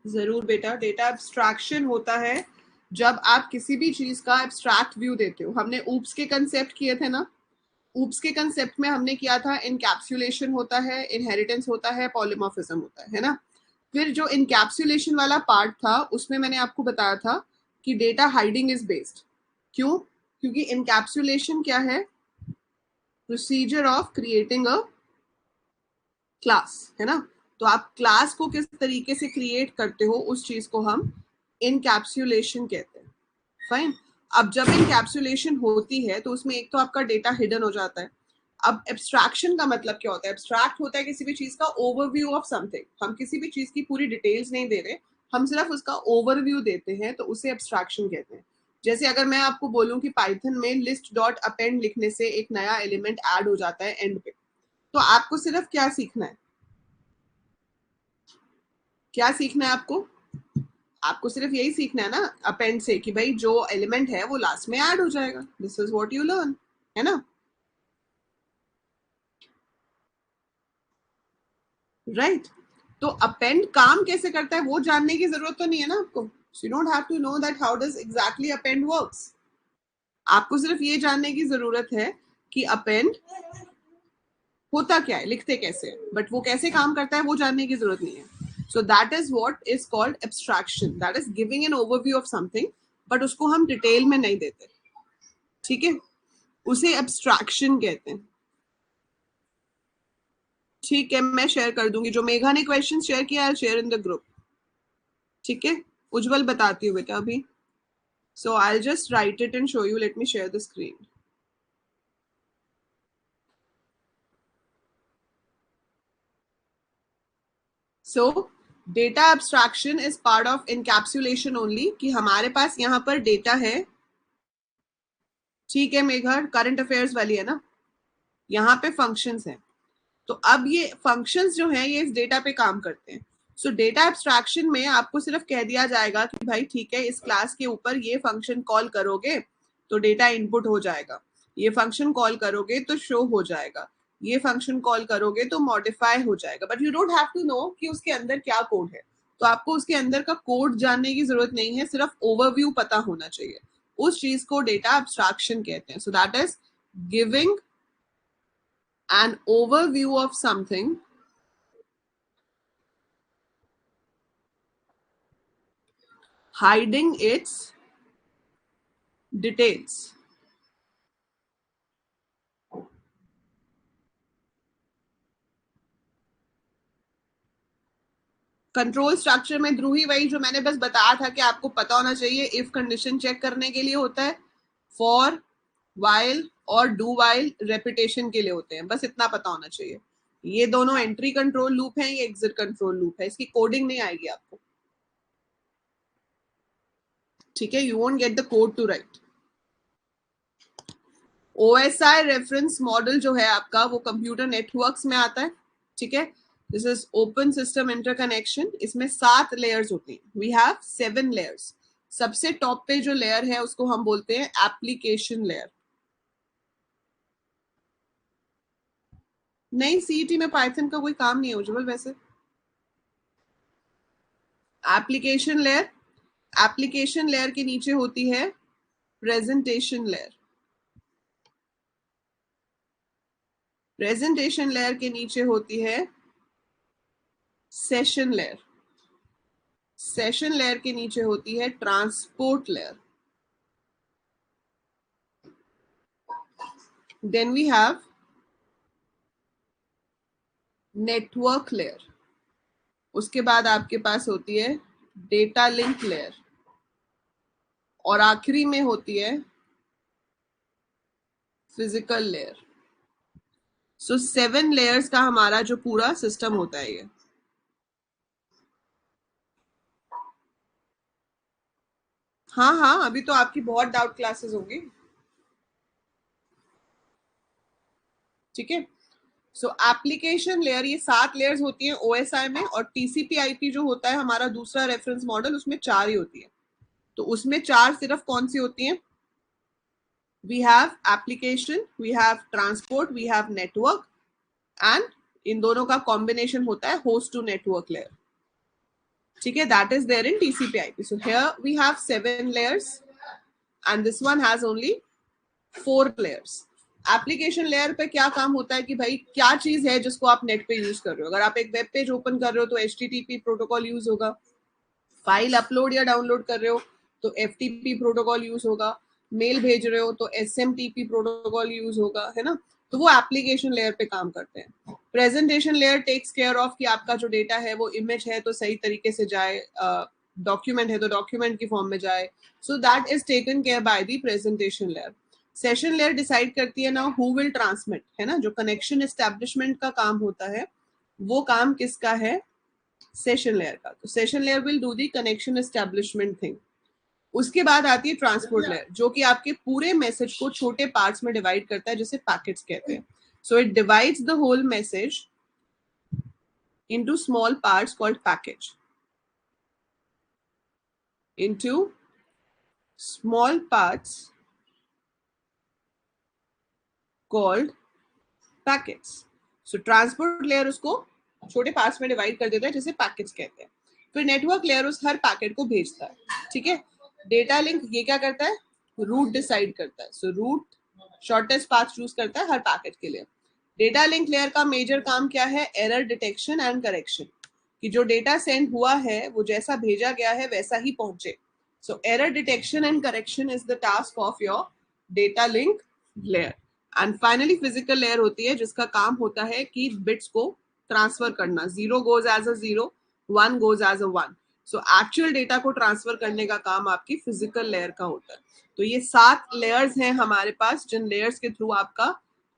जरूर बेटा, data abstraction होता है जब आप किसी भी चीज का एब्स्ट्रैक्ट व्यू देते हो। हमने ऊप्स के कंसेप्ट किए थे ना, ऊप्स के कंसेप्ट में हमने किया था इनकैप्सुलेशन होता है, इनहेरिटेंस होता है, पॉलीमॉर्फिज्म होता है ना। फिर जो इनकैप्सुलेशन वाला पार्ट था उसमें मैंने आपको बताया था कि डेटा हाइडिंग इज बेस्ड। क्यों? क्योंकि इनकैप्सुलेशन क्या है? Procedure of creating a class, है ना। तो आप क्लास को किस तरीके से क्रिएट करते हो उस चीज को हम इनकैप्सुलेशन कहते हैं। फाइन। अब जब इनकैप्सुलेशन होती है तो उसमें एक तो आपका डेटा हिडन हो जाता है। अब एब्स्ट्रैक्शन का मतलब क्या होता है? एब्स्ट्रैक्ट होता है किसी भी चीज का ओवरव्यू ऑफ समथिंग। हम किसी भी चीज की पूरी डिटेल्स नहीं दे रहे, हम सिर्फ उसका ओवरव्यू देते हैं, तो उसे एब्स्ट्रैक्शन कहते हैं। जैसे अगर मैं आपको बोलूं कि पाइथन में लिस्ट डॉट अपेंड लिखने से एक नया एलिमेंट ऐड हो जाता है एंड पे, तो आपको सिर्फ क्या सीखना है? क्या सीखना है आपको? आपको सिर्फ यही सीखना है ना अपेंड से, कि भाई जो एलिमेंट है वो लास्ट में ऐड हो जाएगा। This is what you learn, है ना। Right right? तो अपेंड काम कैसे करता है वो जानने की जरूरत तो नहीं है ना आपको। You don't have to know that how does exactly append works. आपको सिर्फ ये जानने की जरूरत है कि अपेंड होता क्या है, लिखते कैसे, बट वो कैसे काम करता है वो जानने की जरूरत नहीं है। So that is what is called abstraction, that is giving an overview of something, but उसको हम डिटेल में नहीं देते। ठीक है, उसे एब्स्ट्रैक्शन कहते हैं। ठीक है, मैं शेयर कर दूंगी। जो मेघा ने क्वेश्चन शेयर किया है शेयर इन द ग्रुप। ठीक है, उज्जवल बताती हूँ बेटा अभी। So I just write it and show you. Let me share the screen. So data abstraction is part of encapsulation only, कि हमारे पास यहाँ पर डेटा है। ठीक है मेघा, करंट अफेयर्स वाली है ना। यहाँ पे फंक्शंस हैं, तो अब ये फंक्शंस जो हैं ये इस डेटा पे काम करते हैं। सो डेटा एब्स्ट्रैक्शन में आपको सिर्फ कह दिया जाएगा कि भाई ठीक है, इस क्लास के ऊपर ये फंक्शन कॉल करोगे तो डेटा इनपुट हो जाएगा, ये फंक्शन कॉल करोगे तो शो हो जाएगा, ये फंक्शन कॉल करोगे तो मॉडिफाई हो जाएगा। But you don't have to know कि उसके अंदर क्या कोड है। तो आपको उसके अंदर का कोड जानने की जरूरत नहीं है, सिर्फ ओवरव्यू पता होना चाहिए। उस चीज को डेटा एब्स्ट्रैक्शन कहते हैं। So that is giving an overview of something, hiding its details. Control structure में ध्रुवी वही जो मैंने बस बताया था कि आपको पता होना चाहिए, इफ कंडीशन चेक करने के लिए होता है, फॉर वाइल और डू वाइल रेपिटेशन के लिए होते हैं, बस इतना पता होना चाहिए। ये दोनों एंट्री कंट्रोल लूप है, ये एग्जिट कंट्रोल लूप है, इसकी कोडिंग नहीं आएगी आपको। ठीक है, you won't get the code to write. OSI reference model जो है आपका वो कंप्यूटर नेटवर्क्स में आता है। ठीक है, this is open system interconnection. इसमें 7 लेयर्स होती हैं। We have 7 layers. सबसे टॉप पे जो लेयर है उसको हम बोलते हैं एप्लीकेशन लेयर। नहीं, सीईटी में पाइथन का कोई काम नहीं है उज्जवल वैसे। एप्लीकेशन लेयर, एप्लीकेशन लेयर के नीचे होती है प्रेजेंटेशन लेयर। प्रेजेंटेशन लेयर के नीचे होती है सेशन लेयर। सेशन लेयर के नीचे होती है transport layer. Then we have network layer. उसके बाद आपके पास होती है डेटा लिंक लेयर, और आखिरी में होती है फिजिकल लेयर। सो 7 लेयर्स का हमारा जो पूरा सिस्टम होता है ये। हाँ हाँ, अभी तो आपकी बहुत डाउट क्लासेस होंगी। ठीक है, सो एप्लीकेशन लेयर, ये 7 लेयर्स होती हैं ओएसआई में, और टीसीपी आईपी जो होता है हमारा दूसरा रेफरेंस मॉडल, उसमें 4 ही होती है। तो उसमें 4 सिर्फ कौन सी होती हैं? We have application, we have transport, we have network, and इन दोनों का कॉम्बिनेशन होता है होस्ट टू नेटवर्क लेयर। ठीक है, that is there in TCP/IP. So here we have 7 layers and this one has only 4 layers. Application layer पे क्या काम होता है कि भाई क्या चीज है जिसको आप नेट पे यूज कर रहे हो. अगर आप एक वेब पेज ओपन कर रहे हो तो HTTP प्रोटोकॉल यूज होगा. फाइल अपलोड या डाउनलोड कर रहे हो तो FTP प्रोटोकॉल यूज होगा. मेल भेज रहे हो तो SMTP प्रोटोकॉल यूज होगा, है ना. तो वो एप्लीकेशन लेयर पे काम करते हैं. Presentation layer takes care of कि आपका जो डेटा है वो इमेज है तो सही तरीके से जाए, डॉक्यूमेंट है तो डॉक्यूमेंट की फॉर्म में जाए. So that is taken care by the presentation layer. Session layer decide करती है ना हु विल ट्रांसमिट, है ना. जो कनेक्शन एस्टेब्लिशमेंट का काम होता है वो काम किसका है, सेशन लेयर का. तो session layer will do the connection establishment thing. उसके बाद आती है ट्रांसपोर्ट लेयर जो कि आपके पूरे मैसेज को छोटे पार्ट्स में डिवाइड करता है जिसे पैकेट्स कहते हैं. So it divides the whole message into small parts called package. Into small parts called packets. So transport layer उसको छोटे पार्ट्स में डिवाइड कर देता है जिसे पैकेट्स कहते हैं. फिर नेटवर्क लेयर उस हर पैकेट को भेजता है. ठीक है. डेटा लिंक ये क्या करता है, रूट डिसाइड करता है. So route shortest path choose करता है हर पैकेट के लिए. डेटा लिंक लेयर का मेजर काम क्या है, एरर डिटेक्शन एंड करेक्शन. कि जो डेटा सेंड हुआ है वो जैसा भेजा गया है वैसा ही पहुंचे. So error detection and correction is the task of your data link layer. And finally physical layer होती है जिसका काम होता है कि बिट्स को ट्रांसफर करना. 0 goes as a 0, 1 goes as a 1. So actual data को ट्रांसफर करने का काम आपकी फिजिकल लेयर का होता है. तो ये 7 लेयर्स हैं हमारे पास जिन लेयर्स के थ्रू आपका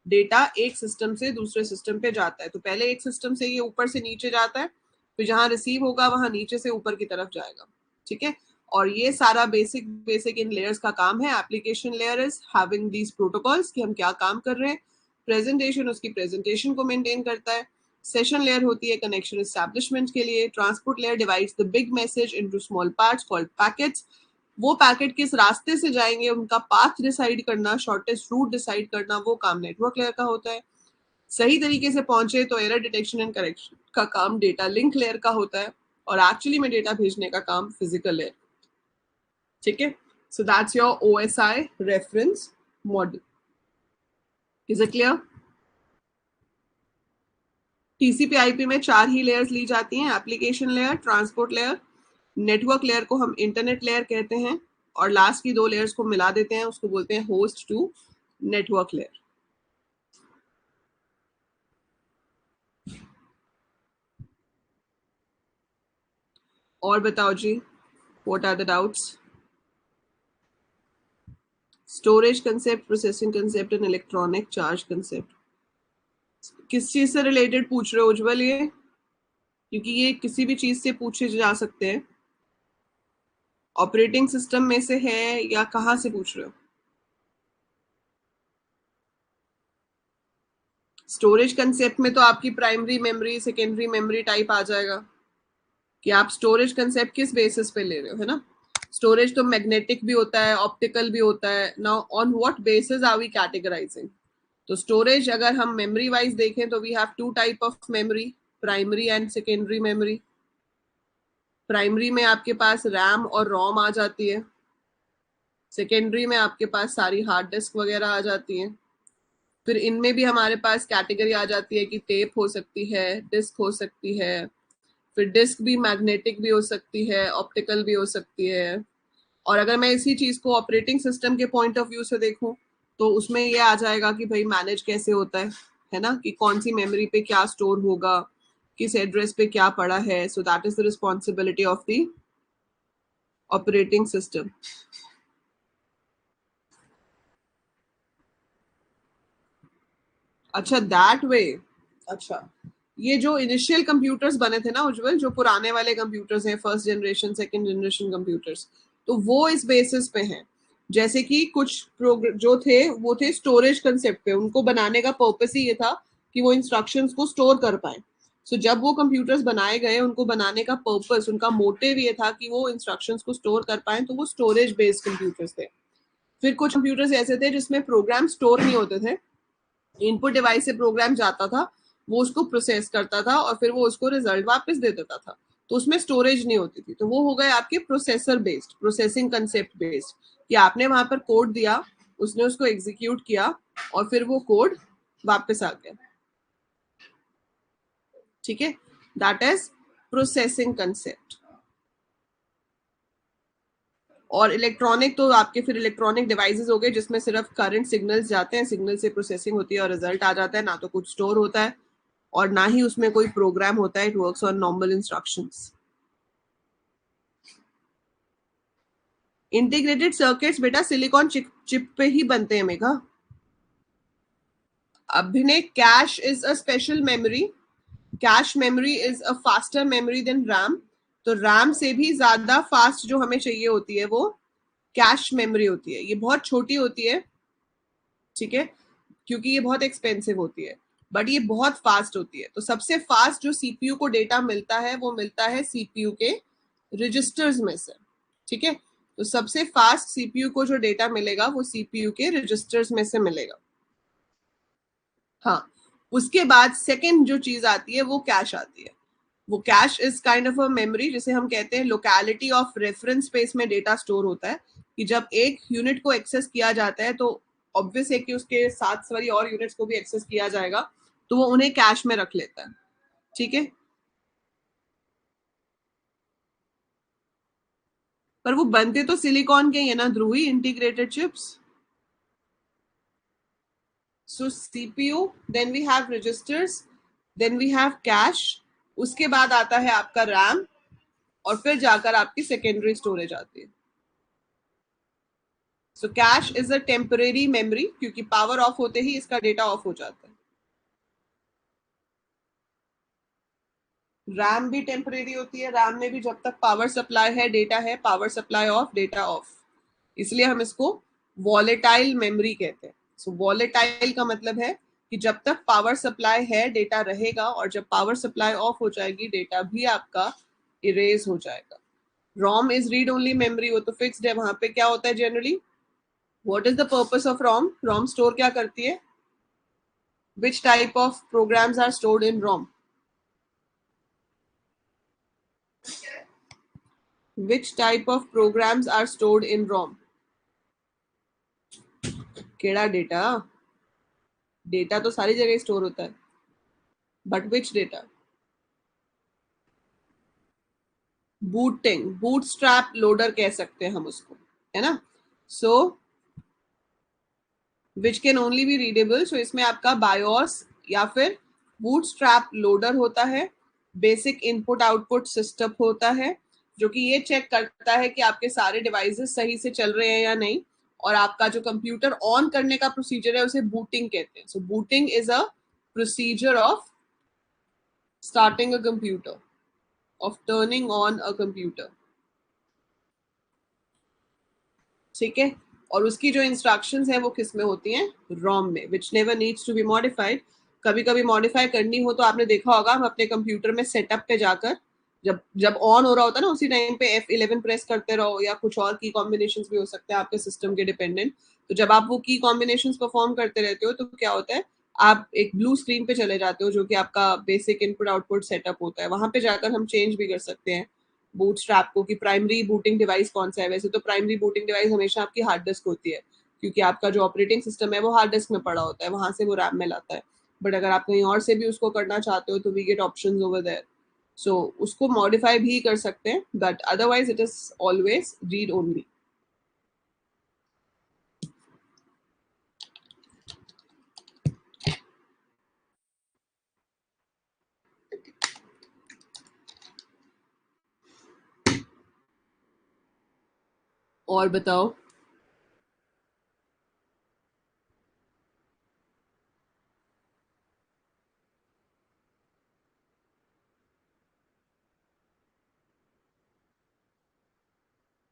डेटा एक सिस्टम से दूसरे सिस्टम पे जाता है. तो पहले एक सिस्टम से ये ऊपर से नीचे जाता है, फिर जहां रिसीव होगा वहां नीचे से ऊपर की तरफ जाएगा. ठीक है. और ये सारा बेसिक इन लेयर्स का काम है. Application layer is having these protocols कि हम क्या काम कर रहे हैं. प्रेजेंटेशन उसकी प्रेजेंटेशन को मेंटेन करता है. सेशन लेयर होती है कनेक्शन एस्टैब्लिशमेंट के लिए. Transport layer divides the big message into small parts called packets. वो पैकेट किस रास्ते से जाएंगे उनका पाथ डिसाइड करना, शॉर्टेस्ट रूट डिसाइड करना, वो काम नेटवर्क लेयर का होता है. सही तरीके से पहुंचे तो एरर डिटेक्शन एंड करेक्शन का काम डेटा लिंक लेयर का होता है. और एक्चुअली में डेटा भेजने का काम फिजिकल लेयर. ठीक है. So that's your OSI reference model. Is it clear? TCP/IP में 4 ही लेयर्स ली जाती हैं. Application layer, transport layer, network layer को हम इंटरनेट लेयर कहते हैं, और लास्ट की 2 लेयर्स को मिला देते हैं, उसको बोलते हैं होस्ट टू नेटवर्क लेयर. और बताओ जी, what are the doubts? Storage concept, processing concept and electronic charge concept किस चीज से रिलेटेड पूछ रहे हो उज्जवल? ये क्योंकि ये किसी भी चीज से पूछे जा सकते हैं. ऑपरेटिंग सिस्टम में से है या कहाँ से पूछ रहे हो? स्टोरेज कंसेप्ट में तो आपकी primary memory, secondary memory type आ जाएगा कि आप स्टोरेज कंसेप्ट किस बेसिस पे ले रहे हो, है ना. स्टोरेज तो मैग्नेटिक भी होता है, ऑप्टिकल भी होता है. Now on what basis are we categorising? तो स्टोरेज अगर हम मेमोरी वाइज देखें तो we have 2 type of memory, primary and secondary memory. Primary में आपके पास रैम और रोम आ जाती है. सेकेंडरी में आपके पास सारी हार्ड डिस्क वगैरह आ जाती हैं. फिर इनमें भी हमारे पास कैटेगरी आ जाती है कि टेप हो सकती है, डिस्क हो सकती है. फिर डिस्क भी मैग्नेटिक भी हो सकती है, ऑप्टिकल भी हो सकती है. और अगर मैं इसी चीज को ऑपरेटिंग सिस्टम के पॉइंट ऑफ व्यू से देखूं तो उसमें ये आ जाएगा कि भाई मैनेज कैसे होता है ना, कि कौन सी मेमोरी पे क्या स्टोर होगा, किस एड्रेस पे क्या पड़ा है. So that is the responsibility of the operating system. अच्छा, दैट वे. अच्छा, ये जो इनिशियल कंप्यूटर्स बने थे ना उज्जवल, जो पुराने वाले कंप्यूटर्स हैं, first generation second generation computers, तो वो इस बेसिस पे हैं. जैसे कि कुछ जो थे वो थे स्टोरेज कंसेप्ट पे. उनको बनाने का पर्पस ही ये था कि वो इंस्ट्रक्शंस को स्टोर कर पाए. सो जब वो कंप्यूटर्स बनाए गए, उनको बनाने का पर्पस, उनका मोटिव ये था कि वो इंस्ट्रक्शंस को स्टोर कर पाए. तो वो स्टोरेज बेस्ड कंप्यूटर्स थे. फिर कुछ कंप्यूटर्स ऐसे थे जिसमें प्रोग्राम स्टोर नहीं होते थे. इनपुट डिवाइस से प्रोग्राम जाता था, वो उसको प्रोसेस करता था और फिर वो उसको रिजल्ट वापस दे देता था. तो उसमें स्टोरेज नहीं होती थी, तो वो हो गए आपके processor based, processing concept based, कि आपने वहां पर कोड दिया, उसने उसको एग्जीक्यूट किया और फिर वो कोड वापस आ गया। ठीक है, दैट इज प्रोसेसिंग कंसेप्ट। और इलेक्ट्रॉनिक तो आपके फिर इलेक्ट्रॉनिक डिवाइसेस हो गए जिसमें सिर्फ करंट सिग्नल्स जाते हैं, सिग्नल से प्रोसेसिंग होती है और रिजल्ट आ जाता है, ना तो कुछ स्टोर होता है और ना ही उसमें कोई प्रोग्राम होता है, it works on normal instructions. Integrated circuits बेटा सिलिकॉन चिप पे ही बनते हैं Megha. Abhinay, cache is a special memory, cache memory is a faster memory than RAM. तो रैम से भी ज्यादा फास्ट जो हमें चाहिए होती है वो कैश मेमोरी होती है। ये बहुत छोटी होती है, ठीक है, क्योंकि ये बहुत एक्सपेंसिव होती है, बट ये बहुत फास्ट होती है। तो सबसे फास्ट जो सीपीयू को डेटा मिलता है वो मिलता है सीपीयू के रजिस्टर्स में से। ठीक है, तो सबसे फास्ट सीपीयू को जो डेटा मिलेगा वो सीपीयू के रजिस्टर्स में से मिलेगा। हाँ, उसके बाद सेकेंड जो चीज आती है वो कैश आती है। वो cash is kind of a memory, जिसे हम कहते हैं लोकेलिटी ऑफ रेफरेंस स्पेस में डेटा स्टोर होता है, कि जब एक यूनिट को एक्सेस किया जाता है तो ऑब्वियस है कि उसके साथ सारी और यूनिट्स को भी एक्सेस किया जाएगा, तो वो उन्हें कैश में रख लेता है। ठीक है, पर वो बनते तो सिलिकॉन के ही है ना Dhruvi, integrated chips. So CPU, then we have registers, then we have cache, उसके बाद आता है आपका रैम, और फिर जाकर आपकी सेकेंडरी स्टोरेज आती है। So cash is a temporary memory, क्योंकि पावर ऑफ होते ही इसका डेटा ऑफ हो जाता है। रैम भी टेम्परेरी होती है, रैम में भी जब तक पावर सप्लाई है डेटा है, power supply of data of, इसलिए हम इसको वॉलेटाइल मेमोरी कहते हैं। सो वॉलेटाइल का मतलब है कि जब तक पावर सप्लाई है डेटा रहेगा, और जब पावर सप्लाई ऑफ हो जाएगी डेटा भी आपका इरेज हो जाएगा। ROM is read only memory, वो तो फिक्स्ड है, वहां पे क्या होता है generally, what is the purpose of ROM, ROM store क्या करती है, which type of programs are stored in ROM? Which type of programs are stored in ROM? केड़ा डेटा, डेटा तो सारी जगह स्टोर होता है, but which data, booting, bootstrap loader कह सकते हैं हम उसको, है ना। So which can only be readable, so इसमें आपका बायोस या फिर बूटस्ट्रैप लोडर होता है, बेसिक इनपुट आउटपुट सिस्टम होता है, जो कि ये चेक करता है कि आपके सारे डिवाइसेस सही से चल रहे हैं या नहीं, और आपका जो कंप्यूटर ऑन करने का प्रोसीजर है उसे बूटिंग कहते हैं। So booting is a procedure of starting a computer, of turning on a computer. ठीक है, और उसकी जो इंस्ट्रक्शंस हैं वो किस में होती हैं, रोम में, which never needs to be modified. कभी कभी मॉडिफाई करनी हो तो आपने देखा होगा, हम अपने कंप्यूटर में सेटअप पे जाकर जब जब ऑन हो रहा होता है ना, उसी टाइम पे F11 प्रेस करते रहो, या कुछ और की कॉम्बिनेशन भी हो सकते हैं आपके सिस्टम के डिपेंडेंट। तो जब आप वो की कॉम्बिनेशन परफॉर्म करते रहते हो तो क्या होता है, आप एक ब्लू स्क्रीन पे चले जाते हो जो कि आपका बेसिक इनपुट आउटपुट सेटअप होता है, वहां पे जाकर हम चेंज भी कर सकते हैं बूटस्ट्रैप को, कि प्राइमरी बूटिंग डिवाइस कौन सा है। वैसे तो प्राइमरी बूटिंग डिवाइस हमेशा आपकी हार्ड डिस्क होती है, क्योंकि आपका जो ऑपरेटिंग सिस्टम है वो हार्ड डिस्क में पड़ा होता है, वहां से वो रैम में लाता है। बट अगर आप कहीं और से भी उसको करना चाहते हो तो we get options over there, so उसको मॉडिफाई भी कर सकते हैं, but otherwise it is always read only. और बताओ।